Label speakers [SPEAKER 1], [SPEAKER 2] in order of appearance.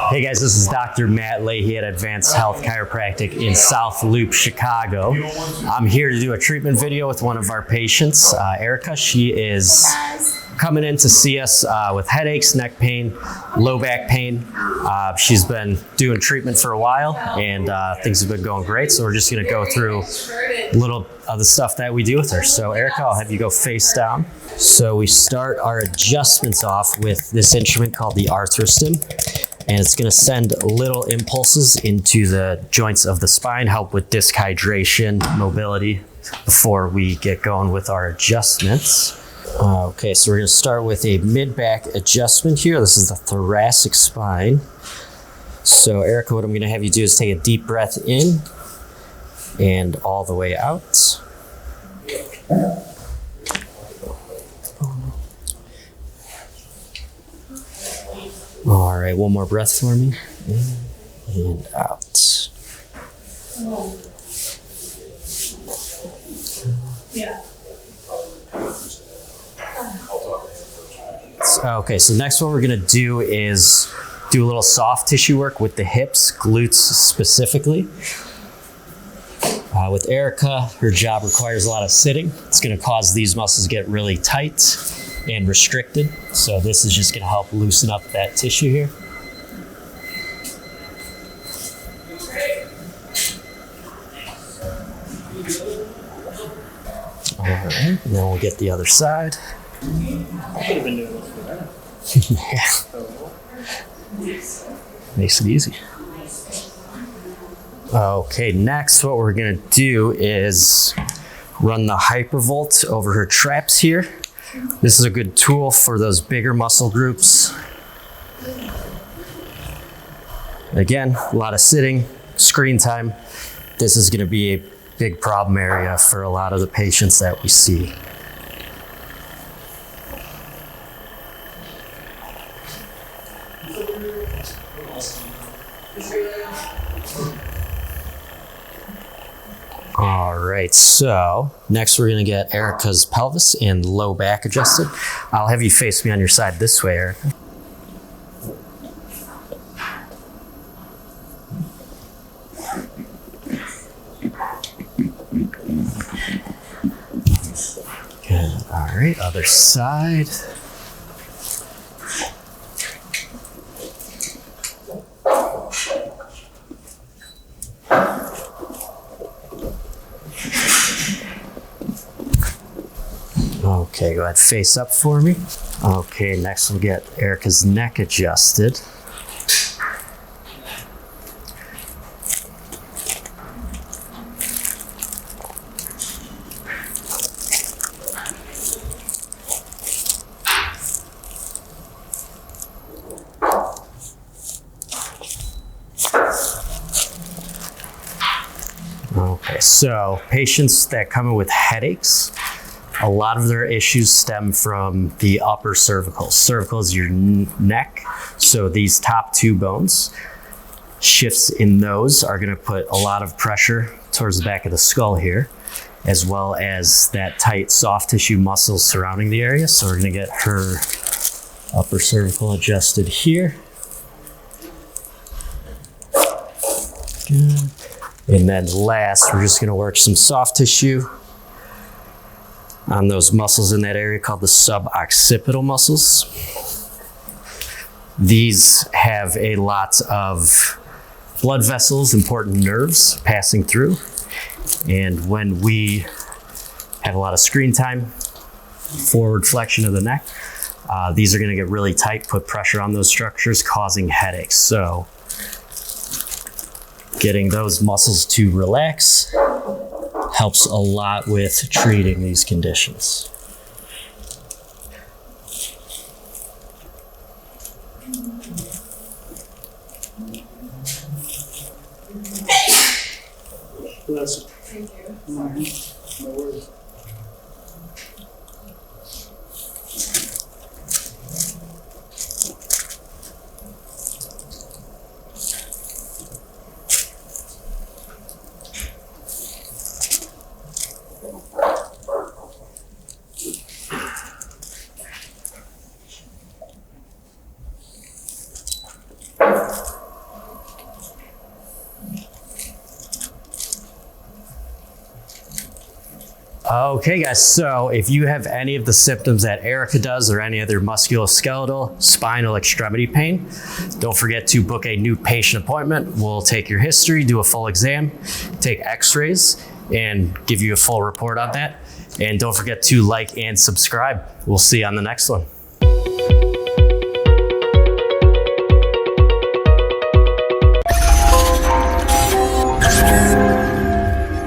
[SPEAKER 1] Hey guys, this is Dr. Matt Lahey at Advanced Health Chiropractic in South Loop, Chicago. I'm here to do a treatment video with one of our patients, Erica. She is coming in to see us with headaches, neck pain, low back pain. She's been doing treatment for a while and things have been going great. So we're just gonna go through a little of the stuff that we do with her. So Erica, I'll have you go face down. So we start our adjustments off with this instrument called the ArthroStim. And it's gonna send little impulses into the joints of the spine, help with disc hydration, mobility, before we get going with our adjustments. Okay, so we're gonna start with a mid-back adjustment here. This is the thoracic spine. So Erica, what I'm gonna have you do is take a deep breath in and all the way out. All right, one more breath for me. In and out.
[SPEAKER 2] Yeah.
[SPEAKER 1] Okay, so next what we're gonna do is do a little soft tissue work with the hips, glutes specifically. With Erica, her job requires a lot of sitting. It's gonna cause these muscles to get really tight and restricted. So this is just gonna help loosen up that tissue here. All right, and then we'll get the other side.
[SPEAKER 2] I could have been doing this for that.
[SPEAKER 1] Yeah. Makes it easy. Okay, next what we're gonna do is run the hypervolt over her traps here. This is a good tool for those bigger muscle groups. Again, a lot of sitting, screen time. This is gonna be a big problem area for a lot of the patients that we see. All right, so next we're gonna get Erica's pelvis and low back adjusted. I'll have you face me on your side this way, Erica. Good, all right, other side. Okay, go ahead, face up for me. Okay, next we'll get Erica's neck adjusted. Okay, so patients that come in with headaches, a lot of their issues stem from the upper cervical. Cervical is your neck, so these top two bones, shifts in those are gonna put a lot of pressure towards the back of the skull here, as well as that tight soft tissue muscles surrounding the area. So we're gonna get her upper cervical adjusted here. Good. And then last, we're just gonna work some soft tissue on those muscles in that area called the suboccipital muscles. These have a lot of blood vessels, important nerves passing through. And when we have a lot of screen time, forward flexion of the neck, these are gonna get really tight, put pressure on those structures, causing headaches. So getting those muscles to relax helps a lot with treating these conditions.
[SPEAKER 2] Bless you.
[SPEAKER 3] Thank you.
[SPEAKER 2] No worries.
[SPEAKER 1] Okay guys, so if you have any of the symptoms that Erica does or any other musculoskeletal, spinal extremity pain, don't forget to book a new patient appointment. We'll take your history, do a full exam, take x-rays, and give you a full report on that. And don't forget to like and subscribe. We'll see you on the next one.